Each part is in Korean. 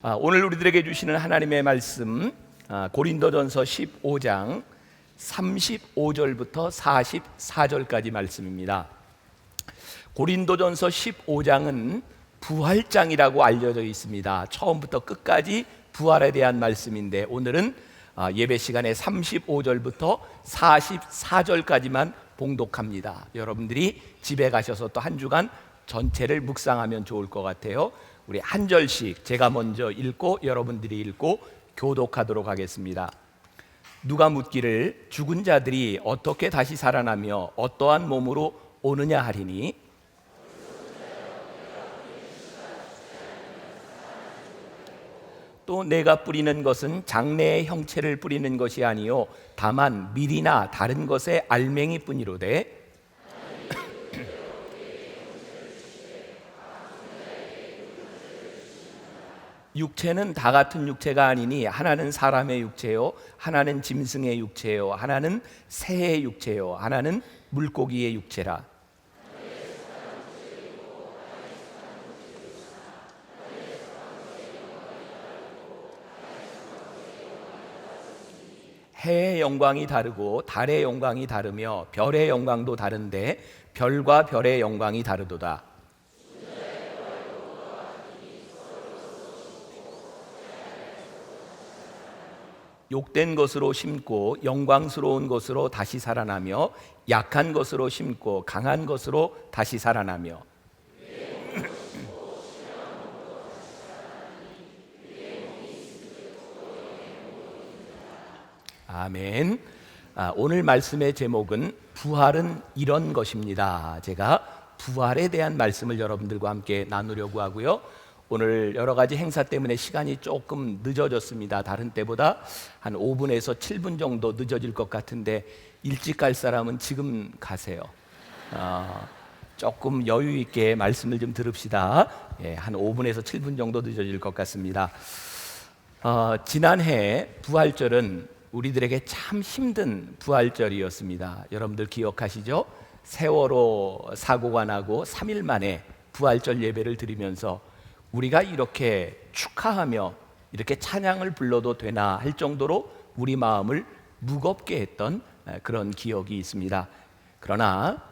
오늘 우리들에게 주시는 하나님의 말씀, 고린도전서 15장 35절부터 44절까지 말씀입니다. 고린도전서 15장은 부활장이라고 알려져 있습니다. 처음부터 끝까지 부활에 대한 말씀인데, 오늘은 예배 시간에 35절부터 44절까지만 봉독합니다. 여러분들이 집에 가셔서 또 한 주간 전체를 묵상하면 좋을 것 같아요. 우리 한 절씩 제가 먼저 읽고 여러분들이 읽고 교독하도록 하겠습니다. 누가 묻기를 죽은 자들이 어떻게 다시 살아나며 어떠한 몸으로 오느냐 하리니, 또 내가 뿌리는 것은 장래의 형체를 뿌리는 것이 아니요 다만 밀이나 다른 것의 알맹이 뿐이로되, 육체는 다 같은 육체가 아니니 하나는 사람의 육체요, 하나는 짐승의 육체요, 하나는 새의 육체요, 하나는 물고기의 육체라. 해의 영광이 다르고 달의 영광이 다르며 별의 영광도 다른데 별과 별의 영광이 다르도다. 욕된 것으로 심고 영광스러운 것으로 다시 살아나며, 약한 것으로 심고 강한 것으로 다시 살아나며. 아멘. 오늘 말씀의 제목은 부활은 이런 것입니다. 제가 부활에 대한 말씀을 여러분들과 함께 나누려고 하고요. 오늘 여러 가지 행사 때문에 시간이 조금 늦어졌습니다. 다른 때보다 한 5분에서 7분 정도 늦어질 것 같은데, 일찍 갈 사람은 지금 가세요. 조금 여유 있게 말씀을 좀 들읍시다. 한 5분에서 7분 정도 늦어질 것 같습니다. 지난해 부활절은 우리들에게 참 힘든 부활절이었습니다. 여러분들 기억하시죠? 세월호 사고가 나고 3일 만에 부활절 예배를 드리면서 우리가 이렇게 축하하며 이렇게 찬양을 불러도 되나 할 정도로 우리 마음을 무겁게 했던 그런 기억이 있습니다. 그러나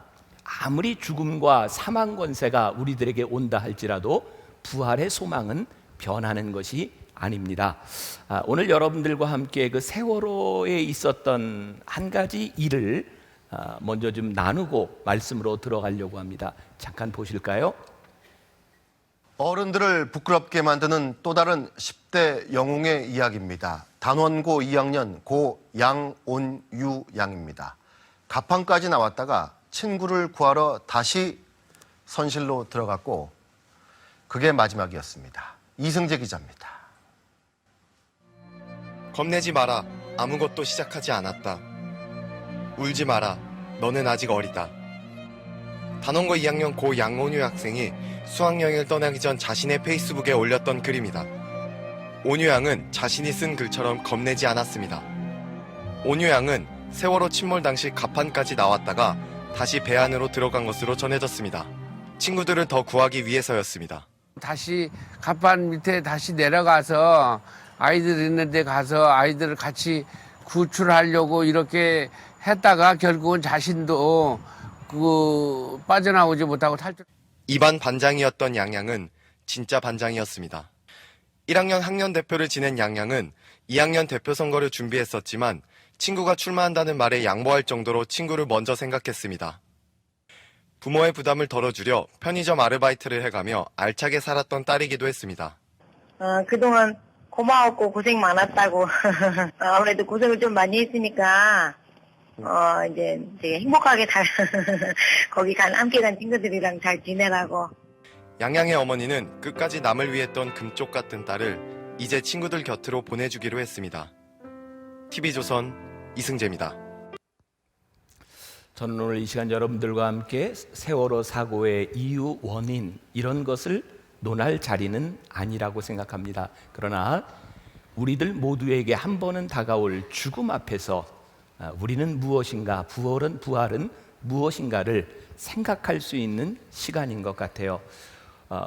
아무리 죽음과 사망 권세가 우리들에게 온다 할지라도 부활의 소망은 변하는 것이 아닙니다. 오늘 여러분들과 함께 그 세월호에 있었던 한 가지 일을 먼저 좀 나누고 말씀으로 들어가려고 합니다. 잠깐 보실까요? 어른들을 부끄럽게 만드는 또 다른 10대 영웅의 이야기입니다. 단원고 2학년 고 양온유 양입니다. 갑판까지 나왔다가 친구를 구하러 다시 선실로 들어갔고, 그게 마지막이었습니다. 이승재 기자입니다. 겁내지 마라. 아무것도 시작하지 않았다. 울지 마라. 너는 아직 어리다. 단원고 2학년 고 양온유 학생이 수학여행을 떠나기 전 자신의 페이스북에 올렸던 글입니다. 온유 양은 자신이 쓴 글처럼 겁내지 않았습니다. 온유 양은 세월호 침몰 당시 갑판까지 나왔다가 다시 배 안으로 들어간 것으로 전해졌습니다. 친구들을 더 구하기 위해서였습니다. 다시 갑판 밑에 다시 내려가서 아이들 있는 데 가서 아이들을 같이 구출하려고 이렇게 했다가 결국은 자신도 빠져나오지 못하고 탈출. 이반 반장이었던 양양은 진짜 반장이었습니다. 1학년 학년 대표를 지낸 양양은 2학년 대표 선거를 준비했었지만 친구가 출마한다는 말에 양보할 정도로 친구를 먼저 생각했습니다. 부모의 부담을 덜어주려 편의점 아르바이트를 해가며 알차게 살았던 딸이기도 했습니다. 그동안 고마웠고 고생 많았다고. 아무래도 고생을 좀 많이 했으니까 이제 되게 행복하게 거기 함께 간 친구들이랑 잘 지내라고. 양양의 어머니는 끝까지 남을 위했던 금쪽 같은 딸을 이제 친구들 곁으로 보내주기로 했습니다. TV조선 이승재입니다. 저는 오늘 이 시간 여러분들과 함께 세월호 사고의 이유, 원인 이런 것을 논할 자리는 아니라고 생각합니다. 그러나 우리들 모두에게 한 번은 다가올 죽음 앞에서 우리는 무엇인가, 부활은 무엇인가를 생각할 수 있는 시간인 것 같아요.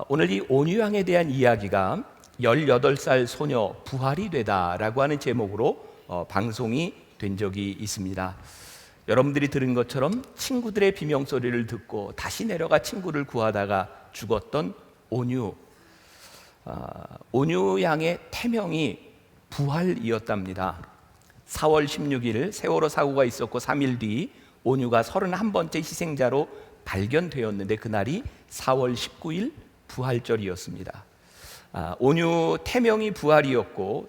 오늘 이 온유양에 대한 이야기가 18살 소녀 부활이 되다라고 하는 제목으로 방송이 된 적이 있습니다. 여러분들이 들은 것처럼 친구들의 비명소리를 듣고 다시 내려가 친구를 구하다가 죽었던 온유. 온유 양의 태명이 부활이었답니다. 4월 16일 세월호 사고가 있었고 3일 뒤 온유가 31번째 희생자로 발견되었는데 그날이 4월 19일 부활절이었습니다. 온유 태명이 부활이었고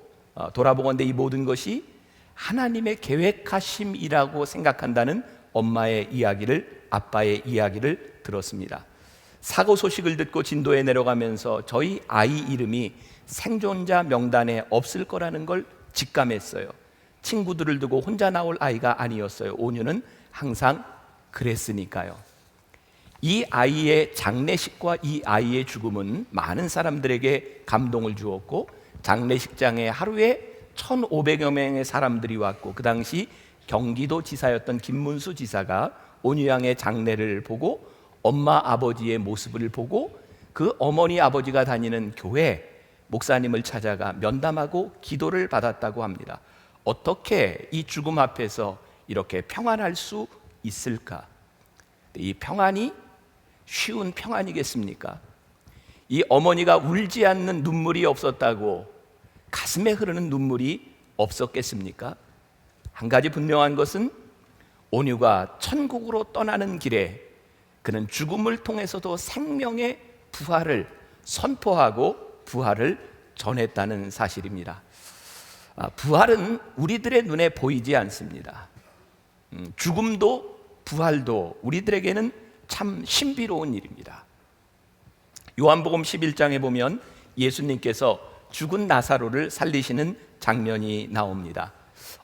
돌아보건대 이 모든 것이 하나님의 계획하심이라고 생각한다는 엄마의 이야기를, 아빠의 이야기를 들었습니다. 사고 소식을 듣고 진도에 내려가면서 저희 아이 이름이 생존자 명단에 없을 거라는 걸 직감했어요. 친구들을 두고 혼자 나올 아이가 아니었어요. 온유는 항상 그랬으니까요. 이 아이의 장례식과 이 아이의 죽음은 많은 사람들에게 감동을 주었고, 장례식장에 하루에 1,500여 명의 사람들이 왔고, 그 당시 경기도지사였던 김문수 지사가 온유 양의 장례를 보고 엄마 아버지의 모습을 보고 그 어머니 아버지가 다니는 교회 목사님을 찾아가 면담하고 기도를 받았다고 합니다. 어떻게 이 죽음 앞에서 이렇게 평안할 수 있을까? 이 평안이 쉬운 평안이겠습니까? 이 어머니가 울지 않는 눈물이 없었다고 가슴에 흐르는 눈물이 없었겠습니까? 한 가지 분명한 것은 온유가 천국으로 떠나는 길에 그는 죽음을 통해서도 생명의 부활을 선포하고 부활을 전했다는 사실입니다. 부활은 우리들의 눈에 보이지 않습니다. 죽음도 부활도 우리들에게는 참 신비로운 일입니다. 요한복음 11장에 보면 예수님께서 죽은 나사로를 살리시는 장면이 나옵니다.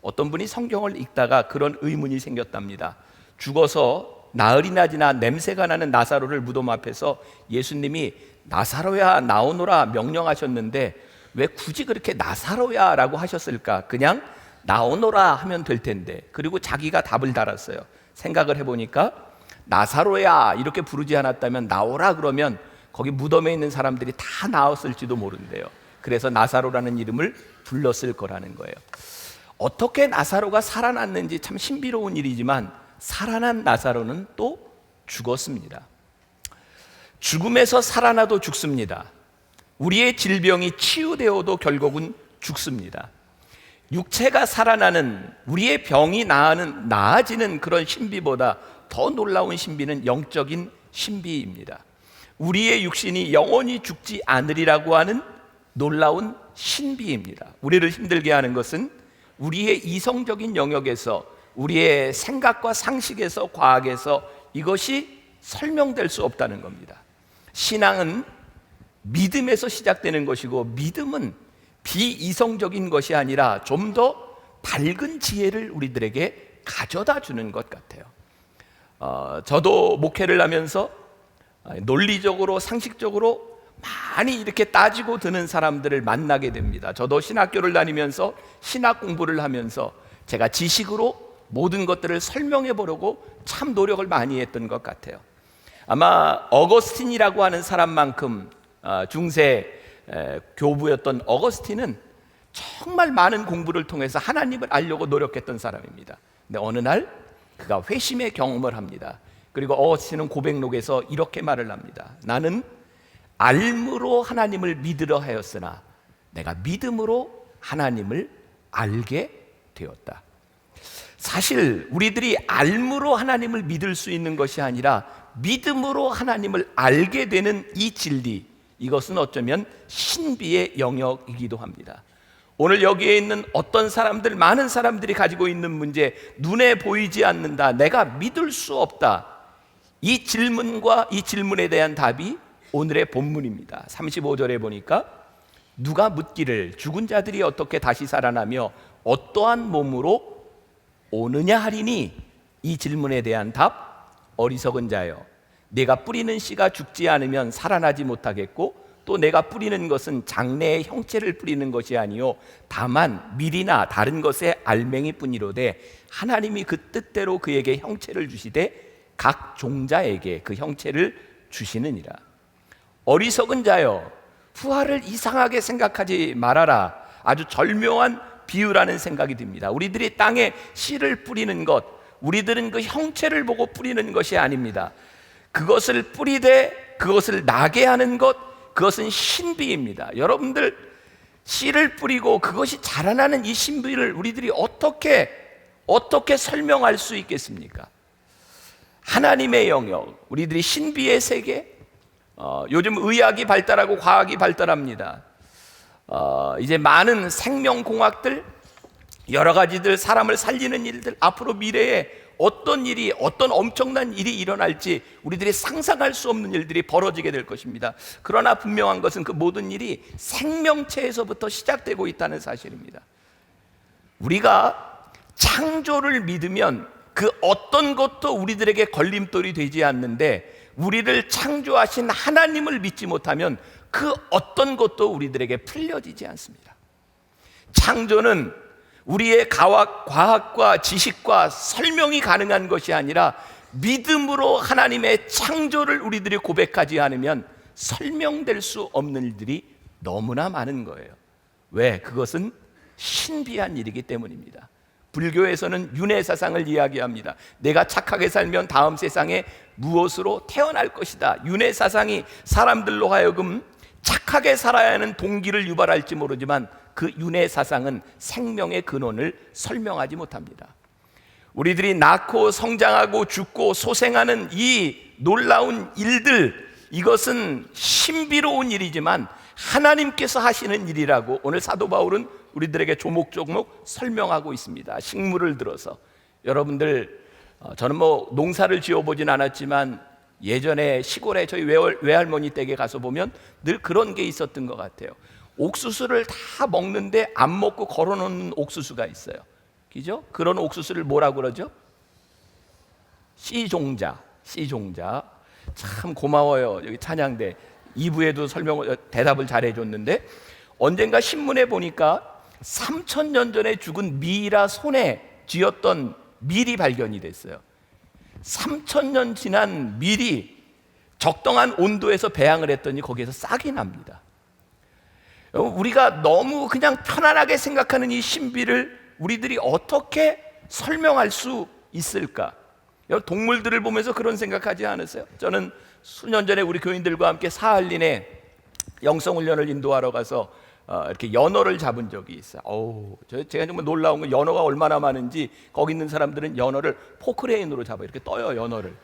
어떤 분이 성경을 읽다가 그런 의문이 생겼답니다. 죽어서 나흘이나 지나 냄새가 나는 나사로를 무덤 앞에서 예수님이 나사로야 나오너라 명령하셨는데 왜 굳이 그렇게 나사로야 라고 하셨을까? 그냥 나오너라 하면 될 텐데. 그리고 자기가 답을 달았어요. 생각을 해보니까 나사로야 이렇게 부르지 않았다면 나오라 그러면 거기 무덤에 있는 사람들이 다 나왔을지도 모른대요. 그래서 나사로라는 이름을 불렀을 거라는 거예요. 어떻게 나사로가 살아났는지 참 신비로운 일이지만 살아난 나사로는 또 죽었습니다. 죽음에서 살아나도 죽습니다. 우리의 질병이 치유되어도 결국은 죽습니다. 육체가 살아나는, 우리의 병이 나아지는 그런 신비보다 더 놀라운 신비는 영적인 신비입니다. 우리의 육신이 영원히 죽지 않으리라고 하는 놀라운 신비입니다. 우리를 힘들게 하는 것은 우리의 이성적인 영역에서, 우리의 생각과 상식에서, 과학에서 이것이 설명될 수 없다는 겁니다. 신앙은 믿음에서 시작되는 것이고, 믿음은 비이성적인 것이 아니라 좀 더 밝은 지혜를 우리들에게 가져다 주는 것 같아요. 저도 목회를 하면서 논리적으로, 상식적으로 많이 이렇게 따지고 드는 사람들을 만나게 됩니다. 저도 신학교를 다니면서 신학 공부를 하면서 제가 지식으로 모든 것들을 설명해 보려고 참 노력을 많이 했던 것 같아요. 아마 어거스틴이라고 하는 사람만큼 중세 교부였던 어거스틴은 정말 많은 공부를 통해서 하나님을 알려고 노력했던 사람입니다. 근데 어느 날 그가 회심의 경험을 합니다. 그리고 어거스틴은 고백록에서 이렇게 말을 합니다. 나는 알므로 하나님을 믿으려 하였으나 내가 믿음으로 하나님을 알게 되었다. 사실 우리들이 알므로 하나님을 믿을 수 있는 것이 아니라 믿음으로 하나님을 알게 되는 이 진리, 이것은 어쩌면 신비의 영역이기도 합니다. 오늘 여기에 있는 어떤 사람들, 많은 사람들이 가지고 있는 문제, 눈에 보이지 않는다, 내가 믿을 수 없다, 이 질문과 이 질문에 대한 답이 오늘의 본문입니다. 35절에 보니까 누가 묻기를 죽은 자들이 어떻게 다시 살아나며 어떠한 몸으로 오느냐 하리니, 이 질문에 대한 답, 어리석은 자여, 내가 뿌리는 씨가 죽지 않으면 살아나지 못하겠고 또 내가 뿌리는 것은 장래의 형체를 뿌리는 것이 아니요 다만 밀이나 다른 것의 알맹이뿐이로되 하나님이 그 뜻대로 그에게 형체를 주시되 각 종자에게 그 형체를 주시느니라. 어리석은 자여, 부활을 이상하게 생각하지 말아라. 아주 절묘한 비유라는 생각이 듭니다. 우리들이 땅에 씨를 뿌리는 것, 우리들은 그 형체를 보고 뿌리는 것이 아닙니다. 그것을 뿌리되 그것을 나게 하는 것, 그것은 신비입니다. 여러분들, 씨를 뿌리고 그것이 자라나는 이 신비를 우리들이 어떻게 설명할 수 있겠습니까? 하나님의 영역, 우리들이 신비의 세계, 요즘 의학이 발달하고 과학이 발달합니다. 이제 많은 생명공학들, 여러 가지들, 사람을 살리는 일들, 앞으로 미래에 어떤 일이, 어떤 엄청난 일이 일어날지 우리들이 상상할 수 없는 일들이 벌어지게 될 것입니다. 그러나 분명한 것은 그 모든 일이 생명체에서부터 시작되고 있다는 사실입니다. 우리가 창조를 믿으면 그 어떤 것도 우리들에게 걸림돌이 되지 않는데, 우리를 창조하신 하나님을 믿지 못하면 그 어떤 것도 우리들에게 풀려지지 않습니다. 창조는 우리의 과학과 지식과 설명이 가능한 것이 아니라 믿음으로 하나님의 창조를 우리들이 고백하지 않으면 설명될 수 없는 일들이 너무나 많은 거예요. 왜? 그것은 신비한 일이기 때문입니다. 불교에서는 윤회사상을 이야기합니다. 내가 착하게 살면 다음 세상에 무엇으로 태어날 것이다. 윤회사상이 사람들로 하여금 착하게 살아야 하는 동기를 유발할지 모르지만 그 윤회사상은 생명의 근원을 설명하지 못합니다. 우리들이 낳고 성장하고 죽고 소생하는 이 놀라운 일들, 이것은 신비로운 일이지만 하나님께서 하시는 일이라고 오늘 사도 바울은 우리들에게 조목조목 설명하고 있습니다. 식물을 들어서 여러분들, 저는 농사를 지어보진 않았지만 예전에 시골에 저희 외할머니 댁에 가서 보면 늘 그런 게 있었던 것 같아요. 옥수수를 다 먹는데 안 먹고 걸어놓는 옥수수가 있어요. 그죠? 그런 옥수수를 뭐라고 그러죠? 씨종자. 참 고마워요. 여기 찬양대 2부에도 대답을 잘 해줬는데, 언젠가 신문에 보니까 3,000년 전에 죽은 미이라 손에 쥐었던 밀이 발견이 됐어요. 3,000년 지난 밀이 적당한 온도에서 배양을 했더니 거기에서 싹이 납니다. 우리가 너무 그냥 편안하게 생각하는 이 신비를 우리들이 어떻게 설명할 수 있을까? 동물들을 보면서 그런 생각하지 않으세요? 저는 수년 전에 우리 교인들과 함께 사할린에 영성훈련을 인도하러 가서 이렇게 연어를 잡은 적이 있어요. 제가 정말 놀라운 건 연어가 얼마나 많은지, 거기 있는 사람들은 연어를 포크레인으로 잡아요. 이렇게 떠요, 연어를.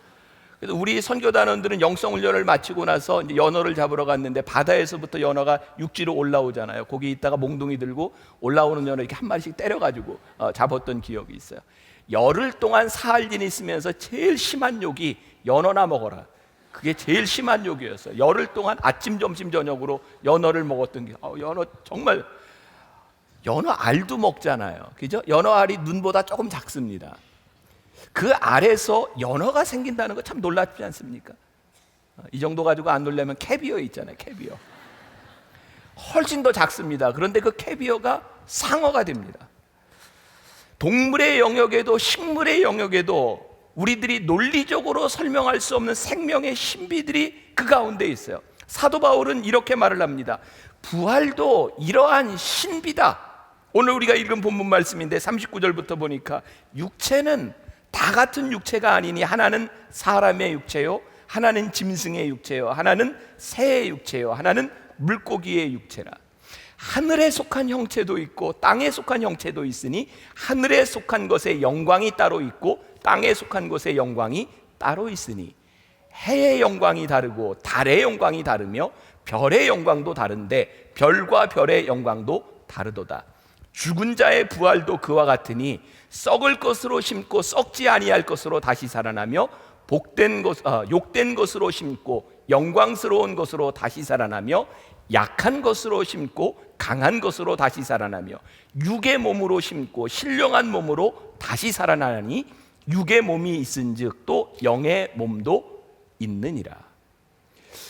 그래서 우리 선교단원들은 영성훈련을 마치고 나서 이제 연어를 잡으러 갔는데, 바다에서부터 연어가 육지로 올라오잖아요. 거기 있다가 몽둥이 들고 올라오는 연어 이렇게 한 마리씩 때려가지고 잡았던 기억이 있어요. 열흘 동안 사할린에 있으면서 제일 심한 욕이 연어나 먹어라. 그게 제일 심한 욕이었어요. 열흘 동안 아침, 점심, 저녁으로 연어를 먹었던 게, 연어 정말, 연어 알도 먹잖아요. 그죠? 연어 알이 눈보다 조금 작습니다. 그 알에서 연어가 생긴다는 거 참 놀랍지 않습니까? 이 정도 가지고 안 놀라면 캐비어 있잖아요. 캐비어 훨씬 더 작습니다. 그런데 그 캐비어가 상어가 됩니다. 동물의 영역에도 식물의 영역에도 우리들이 논리적으로 설명할 수 없는 생명의 신비들이 그 가운데 있어요. 사도 바울은 이렇게 말을 합니다. 부활도 이러한 신비다. 오늘 우리가 읽은 본문 말씀인데 39절부터 보니까 육체는 다 같은 육체가 아니니 하나는 사람의 육체요, 하나는 짐승의 육체요, 하나는 새의 육체요, 하나는 물고기의 육체라. 하늘에 속한 형체도 있고 땅에 속한 형체도 있으니 하늘에 속한 것의 영광이 따로 있고 땅에 속한 것의 영광이 따로 있으니 해의 영광이 다르고 달의 영광이 다르며 별의 영광도 다른데 별과 별의 영광도 다르도다. 죽은 자의 부활도 그와 같으니 썩을 것으로 심고 썩지 아니할 것으로 다시 살아나며 욕된 것으로 심고 영광스러운 것으로 다시 살아나며 약한 것으로 심고 강한 것으로 다시 살아나며 육의 몸으로 심고 신령한 몸으로 다시 살아나니 육의 몸이 있은즉 또 영의 몸도 있느니라.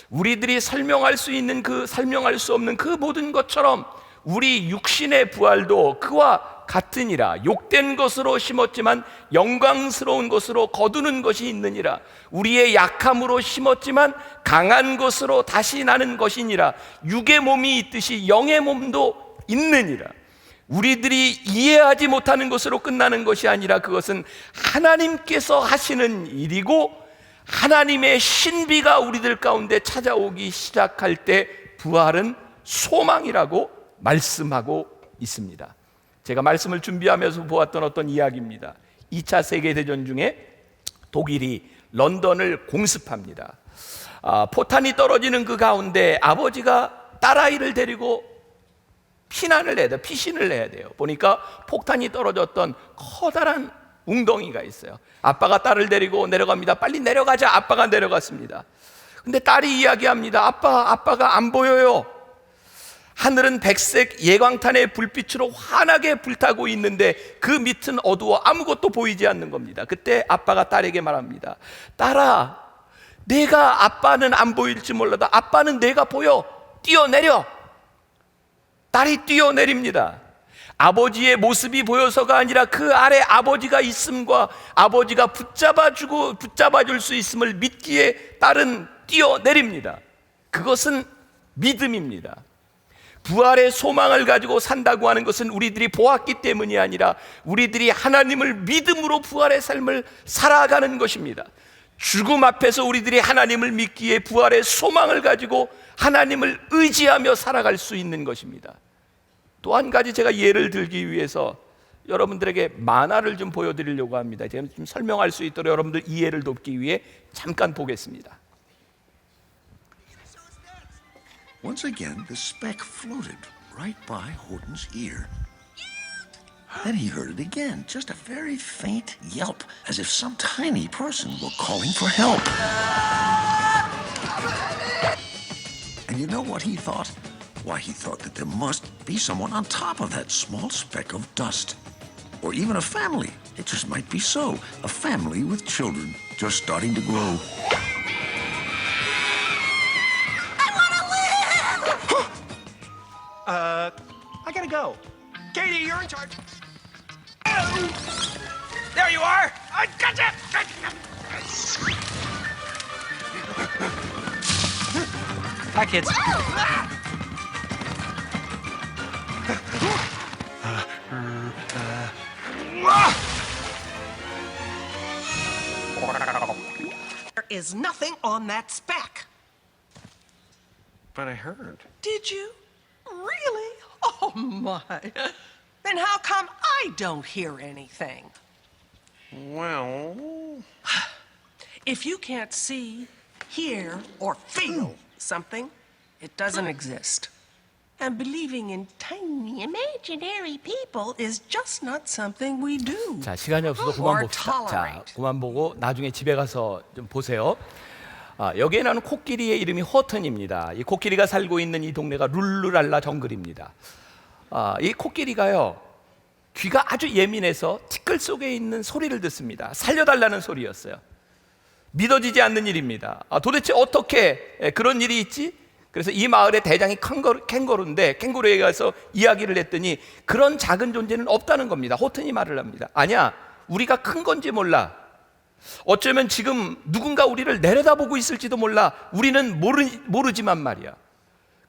우리들이 설명할 수 있는 설명할 수 없는 그 모든 것처럼 우리 육신의 부활도 그와 같으니라. 욕된 것으로 심었지만 영광스러운 것으로 거두는 것이 있느니라. 우리의 약함으로 심었지만 강한 것으로 다시 나는 것이니라. 육의 몸이 있듯이 영의 몸도 있느니라. 우리들이 이해하지 못하는 것으로 끝나는 것이 아니라 그것은 하나님께서 하시는 일이고, 하나님의 신비가 우리들 가운데 찾아오기 시작할 때 부활은 소망이라고 말씀하고 있습니다. 제가 말씀을 준비하면서 보았던 어떤 이야기입니다. 2차 세계대전 중에 독일이 런던을 공습합니다. 포탄이 떨어지는 그 가운데 아버지가 딸아이를 데리고 피신을 해야 돼요. 보니까 폭탄이 떨어졌던 커다란 웅덩이가 있어요. 아빠가 딸을 데리고 내려갑니다. 빨리 내려가자. 아빠가 내려갔습니다. 근데 딸이 이야기합니다. 아빠가 안 보여요. 하늘은 백색 예광탄의 불빛으로 환하게 불타고 있는데 그 밑은 어두워 아무것도 보이지 않는 겁니다. 그때 아빠가 딸에게 말합니다. 딸아, 내가 아빠는 안 보일지 몰라도 아빠는 내가 보여. 뛰어내려. 딸이 뛰어내립니다. 아버지의 모습이 보여서가 아니라 그 아래 아버지가 있음과 아버지가 붙잡아줄 수 있음을 믿기에 딸은 뛰어내립니다. 그것은 믿음입니다. 부활의 소망을 가지고 산다고 하는 것은 우리들이 보았기 때문이 아니라 우리들이 하나님을 믿음으로 부활의 삶을 살아가는 것입니다. 죽음 앞에서 우리들이 하나님을 믿기에 부활의 소망을 가지고 하나님을 의지하며 살아갈 수 있는 것입니다. 또 한 가지 제가 예를 들기 위해서 여러분들에게 만화를 좀 보여드리려고 합니다. 제가 좀 설명할 수 있도록 여러분들 이해를 돕기 위해 잠깐 보겠습니다. Once again, the speck floated right by Horton's ear. Then he heard it again, just a very faint yelp, as if some tiny person were calling for help. And you know what he thought? Why, he thought that there must be someone on top of that small speck of dust. Or even a family. It just might be so. A family with children just starting to grow. I gotta go. Katie, you're in charge. There you are. I gotcha. Hi, kids. There is nothing on that speck. But I heard. Did you? Really? Oh, my. Then how come I don't hear anything? Well, If you can't see, hear, or feel something, it doesn't exist. And believing in tiny imaginary people is just not something we do. 자, 시간이 없어서 그만 Or 봅시다. 자, tolerate. 그만 보고 나중에 집에 가서 좀 보세요. 여기에 나오는 코끼리의 이름이 허튼입니다. 이 코끼리가 살고 있는 이 동네가 룰루랄라 정글입니다. 이 코끼리가요, 귀가 아주 예민해서 티끌 속에 있는 소리를 듣습니다. 살려달라는 소리였어요. 믿어지지 않는 일입니다. 도대체 어떻게 그런 일이 있지? 그래서 이 마을의 대장이 캥거루인데 캥거루에 가서 이야기를 했더니 그런 작은 존재는 없다는 겁니다. 호튼이 말을 합니다. 아니야, 우리가 큰 건지 몰라. 어쩌면 지금 누군가 우리를 내려다보고 있을지도 몰라. 우리는 모르지만 말이야.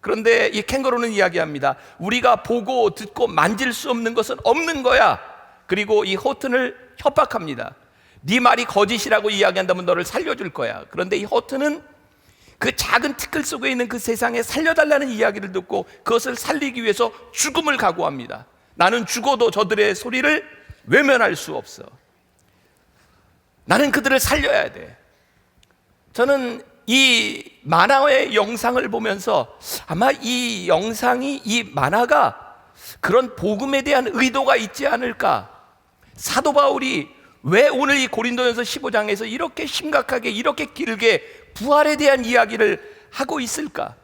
그런데 이 캥거루는 이야기합니다. 우리가 보고 듣고 만질 수 없는 것은 없는 거야. 그리고 이 호튼을 협박합니다. 네 말이 거짓이라고 이야기한다면 너를 살려줄 거야. 그런데 이 호튼은 그 작은 티끌 속에 있는 그 세상에 살려달라는 이야기를 듣고 그것을 살리기 위해서 죽음을 각오합니다. 나는 죽어도 저들의 소리를 외면할 수 없어. 나는 그들을 살려야 돼. 저는 이 만화의 영상을 보면서 아마 이 영상이, 이 만화가 그런 복음에 대한 의도가 있지 않을까. 사도 바울이 왜 오늘 이 고린도전서 15장에서 이렇게 심각하게, 이렇게 길게 부활에 대한 이야기를 하고 있을까?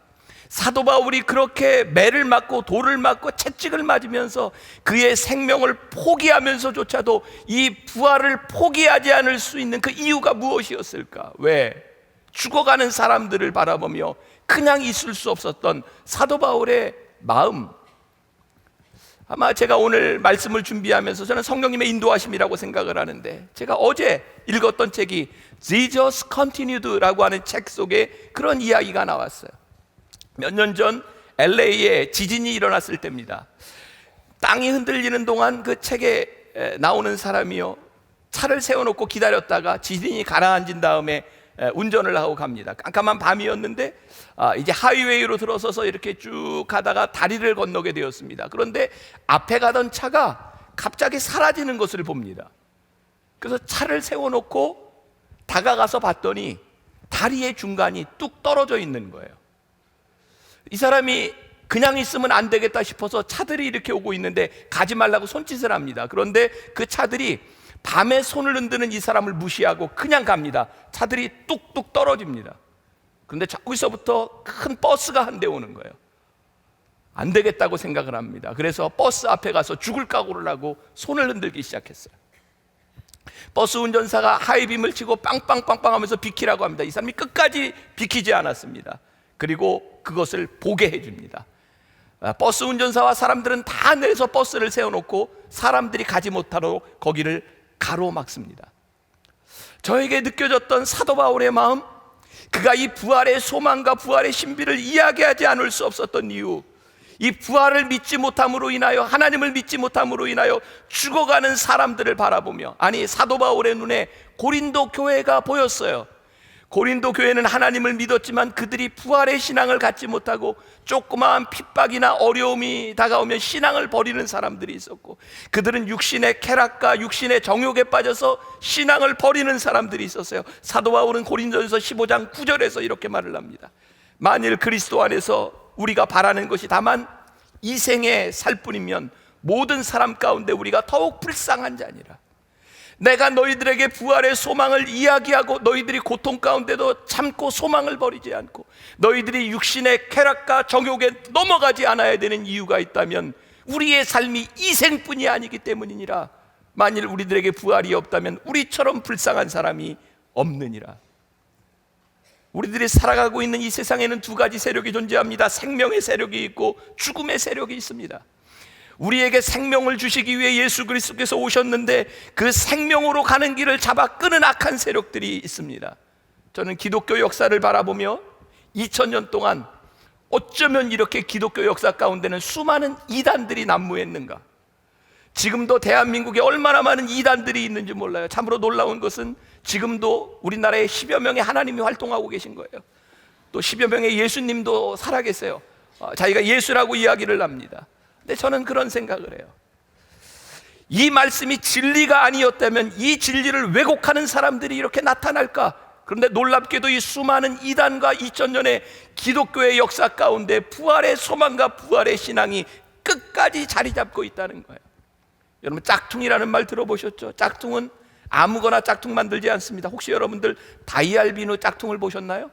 사도 바울이 그렇게 매를 맞고 돌을 맞고 채찍을 맞으면서 그의 생명을 포기하면서조차도 이 부활을 포기하지 않을 수 있는 그 이유가 무엇이었을까? 왜? 죽어가는 사람들을 바라보며 그냥 있을 수 없었던 사도 바울의 마음. 아마 제가 오늘 말씀을 준비하면서 저는 성령님의 인도하심이라고 생각을 하는데, 제가 어제 읽었던 책이 Jesus Continued라고 하는 책 속에 그런 이야기가 나왔어요. 몇 년 전 LA에 지진이 일어났을 때입니다. 땅이 흔들리는 동안 그 책에 나오는 사람이요, 차를 세워놓고 기다렸다가 지진이 가라앉은 다음에 운전을 하고 갑니다. 깜깜한 밤이었는데 이제 하이웨이로 들어서서 이렇게 쭉 가다가 다리를 건너게 되었습니다. 그런데 앞에 가던 차가 갑자기 사라지는 것을 봅니다. 그래서 차를 세워놓고 다가가서 봤더니 다리의 중간이 뚝 떨어져 있는 거예요. 이 사람이 그냥 있으면 안 되겠다 싶어서 차들이 이렇게 오고 있는데 가지 말라고 손짓을 합니다. 그런데 그 차들이 밤에 손을 흔드는 이 사람을 무시하고 그냥 갑니다. 차들이 뚝뚝 떨어집니다. 그런데 저기서부터 큰 버스가 한 대 오는 거예요. 안 되겠다고 생각을 합니다. 그래서 버스 앞에 가서 죽을 각오를 하고 손을 흔들기 시작했어요. 버스 운전사가 하이빔을 치고 빵빵빵빵 하면서 비키라고 합니다. 이 사람이 끝까지 비키지 않았습니다. 그리고 그것을 보게 해줍니다. 버스 운전사와 사람들은 다 내려서 버스를 세워놓고 사람들이 가지 못하도록 거기를 가로막습니다. 저에게 느껴졌던 사도 바울의 마음, 그가 이 부활의 소망과 부활의 신비를 이야기하지 않을 수 없었던 이유, 이 부활을 믿지 못함으로 인하여, 하나님을 믿지 못함으로 인하여 죽어가는 사람들을 바라보며, 아니 사도 바울의 눈에 고린도 교회가 보였어요. 고린도 교회는 하나님을 믿었지만 그들이 부활의 신앙을 갖지 못하고 조그마한 핍박이나 어려움이 다가오면 신앙을 버리는 사람들이 있었고, 그들은 육신의 쾌락과 육신의 정욕에 빠져서 신앙을 버리는 사람들이 있었어요. 사도 바울은 고린도전서 15장 9절에서 이렇게 말을 합니다. 만일 그리스도 안에서 우리가 바라는 것이 다만 이 생에 살 뿐이면 모든 사람 가운데 우리가 더욱 불쌍한 자니라. 내가 너희들에게 부활의 소망을 이야기하고 너희들이 고통 가운데도 참고 소망을 버리지 않고 너희들이 육신의 쾌락과 정욕에 넘어가지 않아야 되는 이유가 있다면 우리의 삶이 이 생뿐이 아니기 때문이니라. 만일 우리들에게 부활이 없다면 우리처럼 불쌍한 사람이 없느니라. 우리들이 살아가고 있는 이 세상에는 두 가지 세력이 존재합니다. 생명의 세력이 있고 죽음의 세력이 있습니다. 우리에게 생명을 주시기 위해 예수 그리스도께서 오셨는데 그 생명으로 가는 길을 잡아 끄는 악한 세력들이 있습니다. 저는 기독교 역사를 바라보며 2000년 동안 어쩌면 이렇게 기독교 역사 가운데는 수많은 이단들이 난무했는가. 지금도 대한민국에 얼마나 많은 이단들이 있는지 몰라요. 참으로 놀라운 것은 지금도 우리나라에 10여 명의 하나님이 활동하고 계신 거예요. 또 10여 명의 예수님도 살아계세요. 자기가 예수라고 이야기를 합니다. 근데 저는 그런 생각을 해요. 이 말씀이 진리가 아니었다면 이 진리를 왜곡하는 사람들이 이렇게 나타날까? 그런데 놀랍게도 이 수많은 이단과 2000년의 기독교의 역사 가운데 부활의 소망과 부활의 신앙이 끝까지 자리 잡고 있다는 거예요. 여러분, 짝퉁이라는 말 들어보셨죠? 짝퉁은 아무거나 짝퉁 만들지 않습니다. 혹시 여러분들 다이알비누 짝퉁을 보셨나요?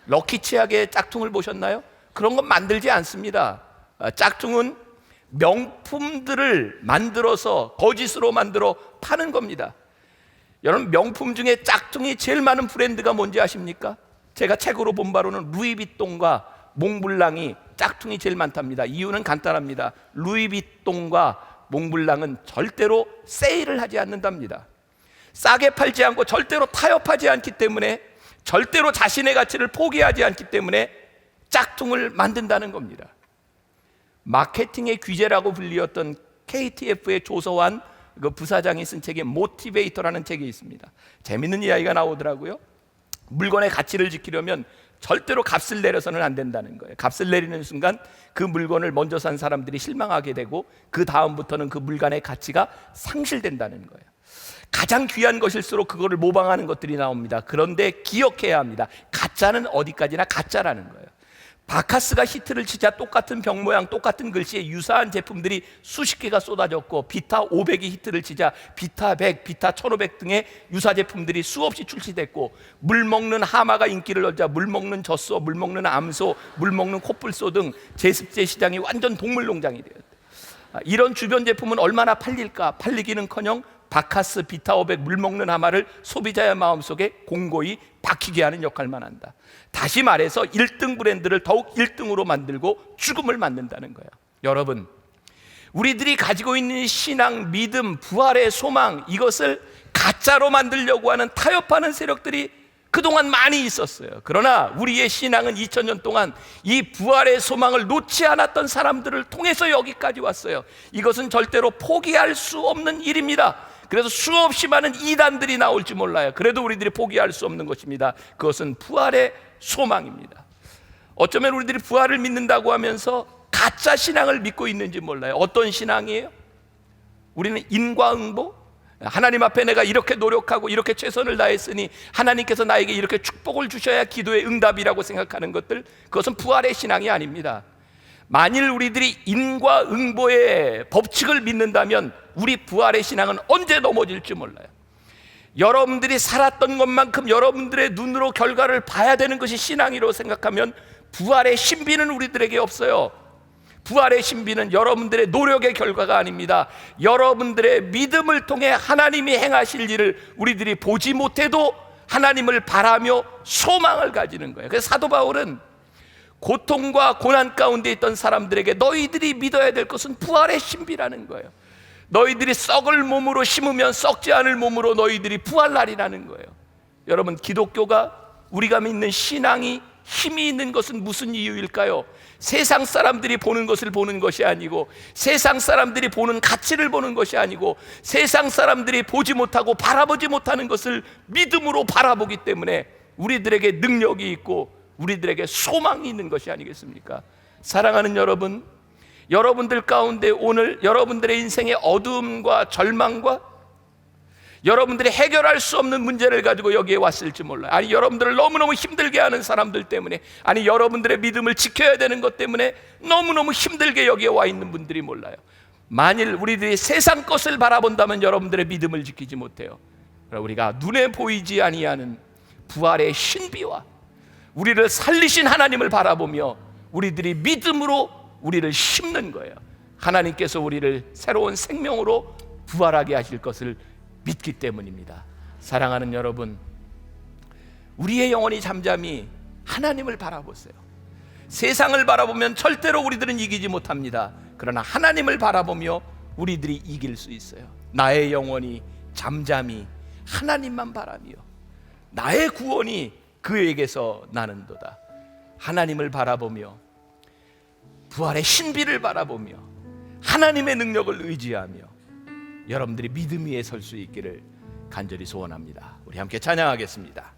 럭키치약의 짝퉁을 보셨나요? 그런 건 만들지 않습니다. 짝퉁은 명품들을 만들어서 거짓으로 만들어 파는 겁니다. 여러분, 명품 중에 짝퉁이 제일 많은 브랜드가 뭔지 아십니까? 제가 책으로 본 바로는 루이비통과 몽블랑이 짝퉁이 제일 많답니다. 이유는 간단합니다. 루이비통과 몽블랑은 절대로 세일을 하지 않는답니다. 싸게 팔지 않고 절대로 타협하지 않기 때문에, 절대로 자신의 가치를 포기하지 않기 때문에 짝퉁을 만든다는 겁니다. 마케팅의 귀재라고 불리었던 KTF의 조서환 그 부사장이 쓴 책에 모티베이터라는 책이 있습니다. 재밌는 이야기가 나오더라고요. 물건의 가치를 지키려면 절대로 값을 내려서는 안 된다는 거예요. 값을 내리는 순간 그 물건을 먼저 산 사람들이 실망하게 되고 그 다음부터는 그 물건의 가치가 상실된다는 거예요. 가장 귀한 것일수록 그거를 모방하는 것들이 나옵니다. 그런데 기억해야 합니다. 가짜는 어디까지나 가짜라는 거예요. 바카스가 히트를 치자 똑같은 병 모양, 똑같은 글씨에 유사한 제품들이 수십 개가 쏟아졌고, 비타 500이 히트를 치자 비타 100, 비타 1500 등의 유사 제품들이 수없이 출시됐고, 물 먹는 하마가 인기를 얻자 물 먹는 젖소, 물 먹는 암소, 물 먹는 코뿔소 등 제습제 시장이 완전 동물농장이 되었다. 이런 주변 제품은 얼마나 팔릴까? 팔리기는커녕 바카스, 비타 500, 물 먹는 하마를 소비자의 마음속에 공고히 박히게 하는 역할만 한다. 다시 말해서 1등 브랜드를 더욱 1등으로 만들고 죽음을 만든다는 거예요. 여러분, 우리들이 가지고 있는 신앙, 믿음, 부활의 소망, 이것을 가짜로 만들려고 하는 타협하는 세력들이 그동안 많이 있었어요. 그러나 우리의 신앙은 2000년 동안 이 부활의 소망을 놓지 않았던 사람들을 통해서 여기까지 왔어요. 이것은 절대로 포기할 수 없는 일입니다. 그래서 수없이 많은 이단들이 나올지 몰라요. 그래도 우리들이 포기할 수 없는 것입니다. 그것은 부활의 소망입니다. 어쩌면 우리들이 부활을 믿는다고 하면서 가짜 신앙을 믿고 있는지 몰라요. 어떤 신앙이에요? 우리는 인과응보? 하나님 앞에 내가 이렇게 노력하고 이렇게 최선을 다했으니 하나님께서 나에게 이렇게 축복을 주셔야 기도의 응답이라고 생각하는 것들, 그것은 부활의 신앙이 아닙니다. 만일 우리들이 인과응보의 법칙을 믿는다면 우리 부활의 신앙은 언제 넘어질지 몰라요. 여러분들이 살았던 것만큼 여러분들의 눈으로 결과를 봐야 되는 것이 신앙이라고 생각하면 부활의 신비는 우리들에게 없어요. 부활의 신비는 여러분들의 노력의 결과가 아닙니다. 여러분들의 믿음을 통해 하나님이 행하실 일을 우리들이 보지 못해도 하나님을 바라며 소망을 가지는 거예요. 그래서 사도 바울은 고통과 고난 가운데 있던 사람들에게 너희들이 믿어야 될 것은 부활의 신비라는 거예요. 너희들이 썩을 몸으로 심으면 썩지 않을 몸으로 너희들이 부활하리라는 거예요. 여러분, 기독교가, 우리가 믿는 신앙이 힘이 있는 것은 무슨 이유일까요? 세상 사람들이 보는 것을 보는 것이 아니고, 세상 사람들이 보는 가치를 보는 것이 아니고, 세상 사람들이 보지 못하고 바라보지 못하는 것을 믿음으로 바라보기 때문에 우리들에게 능력이 있고 우리들에게 소망이 있는 것이 아니겠습니까? 사랑하는 여러분, 여러분들 가운데 오늘 여러분들의 인생의 어두움과 절망과 여러분들이 해결할 수 없는 문제를 가지고 여기에 왔을지 몰라요. 아니, 여러분들을 너무너무 힘들게 하는 사람들 때문에, 아니, 여러분들의 믿음을 지켜야 되는 것 때문에 너무너무 힘들게 여기에 와 있는 분들이 몰라요. 만일 우리들이 세상 것을 바라본다면 여러분들의 믿음을 지키지 못해요. 우리가 눈에 보이지 아니하는 부활의 신비와 우리를 살리신 하나님을 바라보며 우리들이 믿음으로 우리를 심는 거예요. 하나님께서 우리를 새로운 생명으로 부활하게 하실 것을 믿기 때문입니다. 사랑하는 여러분, 우리의 영혼이 잠잠히 하나님을 바라보세요. 세상을 바라보면 절대로 우리들은 이기지 못합니다. 그러나 하나님을 바라보며 우리들이 이길 수 있어요. 나의 영혼이 잠잠히 하나님만 바라며 나의 구원이 그에게서 나는도다. 하나님을 바라보며 부활의 신비를 바라보며 하나님의 능력을 의지하며 여러분들이 믿음 위에 설 수 있기를 간절히 소원합니다. 우리 함께 찬양하겠습니다.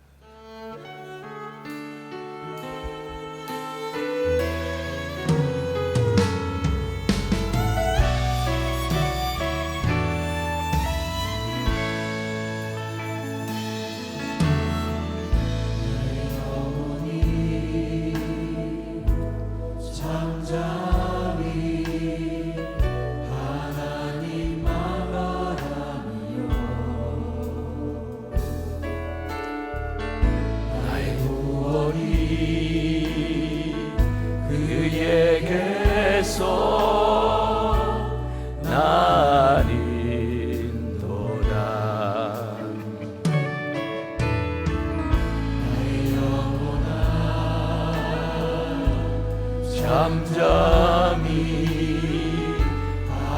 잠잠히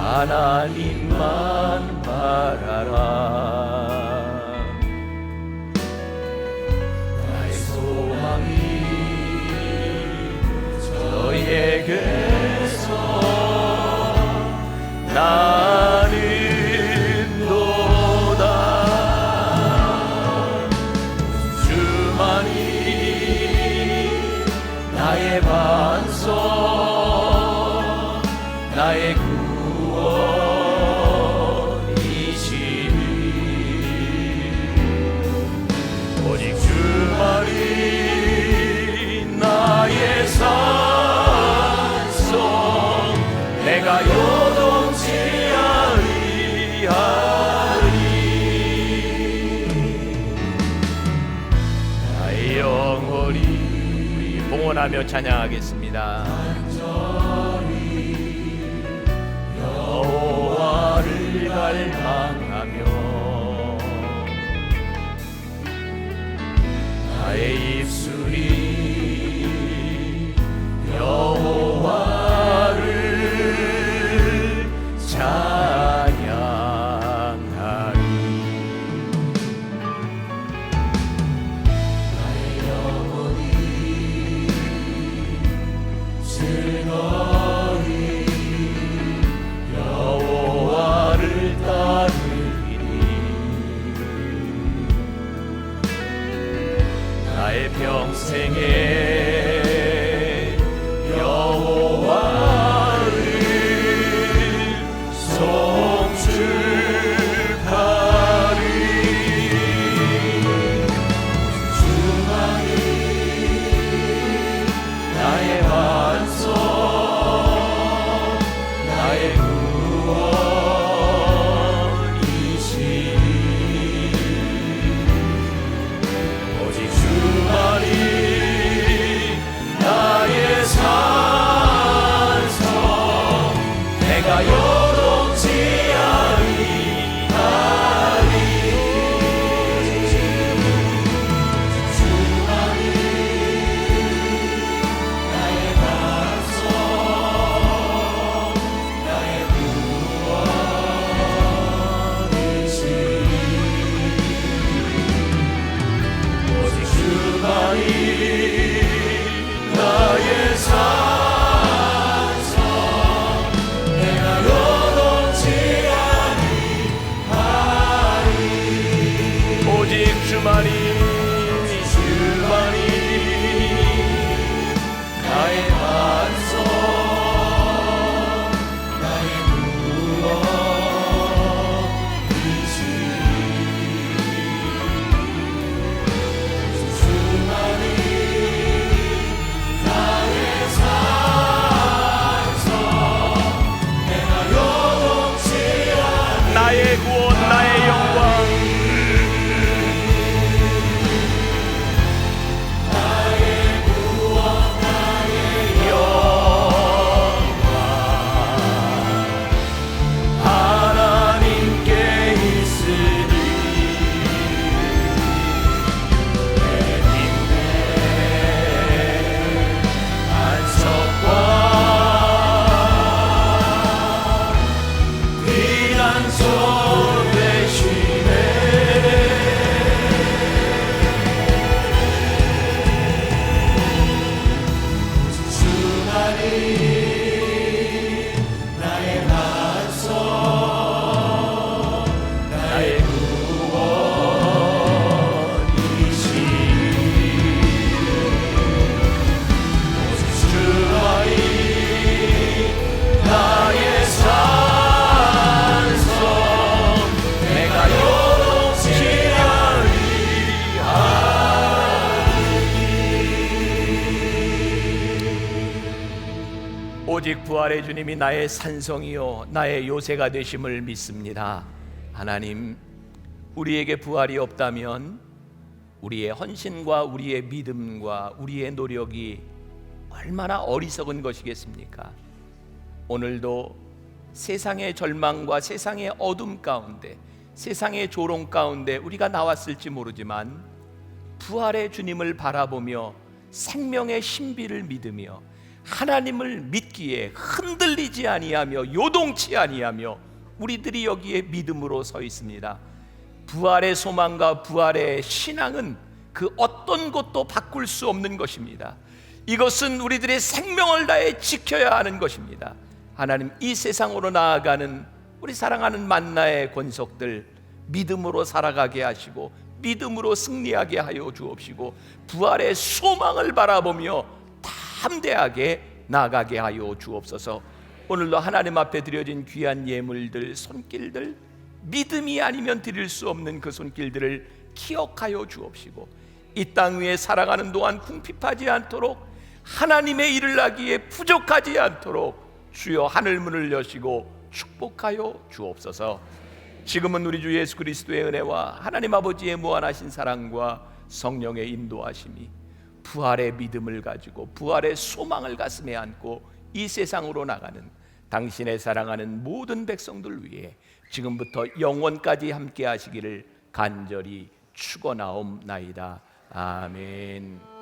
하나님만 바라라. 나의 소망이 저에게서 나는도다. 주만이 나의 반석, 나의 구원이시니 오직 주만이 나의 산성, 내가 요동치 아니하리. 나의 영혼이, 우리 봉헌하며 찬양하겠습니다. 여호와를 갈망하며 나의 입술이 여호와를 나의 구원, 나의 영광. 하나님께 있으니 내 인내 안석과 피난처 되시네. 주만이 나의 반석, 나의 구원이시니 주만이 나의 산성, 내가 요동치 아니하리. 오직 부활의 주님이 나의 산성이요 나의 요새가 되심을 믿습니다. 하나님, 우리에게 부활이 없다면 우리의 헌신과 우리의 믿음과 우리의 노력이 얼마나 어리석은 것이겠습니까? 오늘도 세상의 절망과 세상의 어둠 가운데, 세상의 조롱 가운데 우리가 나왔을지 모르지만 부활의 주님을 바라보며 생명의 신비를 믿으며 하나님을 믿기에 흔들리지 아니하며 요동치 아니하며 우리들이 여기에 믿음으로 서 있습니다. 부활의 소망과 부활의 신앙은 그 어떤 것도 바꿀 수 없는 것입니다. 이것은 우리들의 생명을 다해 지켜야 하는 것입니다. 하나님, 이 세상으로 나아가는 우리 사랑하는 만나의 권속들 믿음으로 살아가게 하시고 믿음으로 승리하게 하여 주옵시고 부활의 소망을 바라보며 담대하게 나아가게 하여 주옵소서. 오늘도 하나님 앞에 드려진 귀한 예물들, 손길들, 믿음이 아니면 드릴 수 없는 그 손길들을 기억하여 주옵시고 이 땅 위에 살아가는 동안 궁핍하지 않도록, 하나님의 일을 하기에 부족하지 않도록 주여 하늘문을 여시고 축복하여 주옵소서. 지금은 우리 주 예수 그리스도의 은혜와 하나님 아버지의 무한하신 사랑과 성령의 인도하심이 부활의 믿음을 가지고 부활의 소망을 가슴에 안고 이 세상으로 나가는 당신의 사랑하는 모든 백성들 위해 지금부터 영원까지 함께 하시기를 간절히 축원하옵나이다. 아멘.